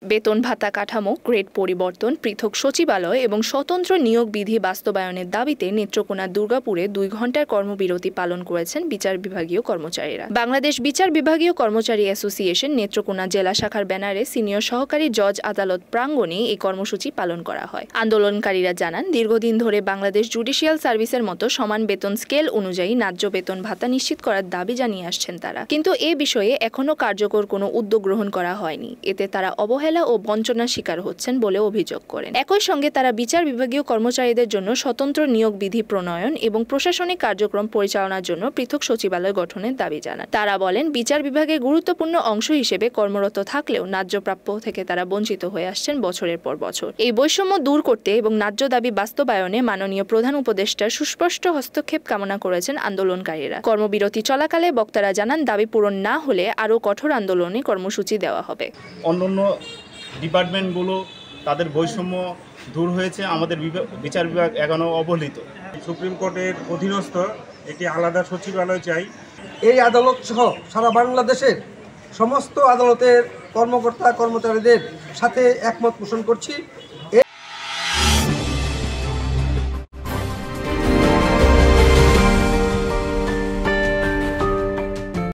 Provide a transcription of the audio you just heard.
বেতন ভাতা কাঠামো, গ্রেড পরিবর্তন, পৃথক সচিবালয় এবং স্বতন্ত্র নিয়োগ বিধি বাস্তবায়নের দাবিতে নেত্রকোনার দুর্গাপুরে 2 ঘণ্টার কর্মবিরতি পালন করেছেন বিচার বিভাগীয় কর্মচারীরা। বাংলাদেশ বিচার বিভাগীয় কর্মচারী অ্যাসোসিয়েশন নেত্রকোনা জেলা শাখার ব্যানারে সিনিয়র সহকারী জজ আদালত প্রাঙ্গণে এই কর্মসূচি পালন করা হয়। আন্দোলনকারীরা জানান, দীর্ঘদিন ধরে বাংলাদেশ জুডিশিয়াল সার্ভিসের মতো সমান বেতন স্কেল অনুযায়ী ন্যায্য বেতন ভাতা নিশ্চিত করার দাবি জানিয়ে আসছেন তারা, কিন্তু এ বিষয়ে এখনো কার্যকর কোনো উদ্যোগ গ্রহণ করা হয়নি। এতে তারা অবহেলা ও বঞ্চনার শিকার হচ্ছেন বলে অভিযোগ করেন। একই সঙ্গে তারা বিচার বিভাগীয় কর্মচারীদের জন্য স্বতন্ত্র নিয়োগ বিধি প্রণয়ন এবং প্রশাসনিক কার্যক্রম পরিচালনার জন্য পৃথক সচিবালয় গঠনের দাবি জানান। তারা বলেন, বিচার বিভাগের গুরুত্বপূর্ণ অংশ হিসেবে কর্মরত থাকলেও ন্যায্য প্রাপ্য থেকে তারা বঞ্চিত হয়ে আসছেন বছরের পর বছর। এই বৈষম্য দূর করতে এবং ন্যায্য দাবি বাস্তবায়নে মাননীয় প্রধান উপদেষ্টার সুস্পষ্ট হস্তক্ষেপ কামনা করেছেন আন্দোলনকারীরা। কর্মবিরতি চলাকালে বক্তারা জানান, দাবি পূরণ না হলে আরও কঠোর আন্দোলনে কর্মসূচি দেওয়া হবে। অন্যান্য ডিপার্টমেন্টগুলো তাদের বৈষম্য দূর হয়েছে, আমাদের বিচার বিভাগ এখনো অবহেলিত। সুপ্রিম কোর্টের অধীনস্থ একটি আলাদা সচিবালয় চাই। এই আদালত সহ সারা বাংলাদেশের সমস্ত আদালতের কর্মকর্তা কর্মচারীদের সাথে একমত পোষণ করছি।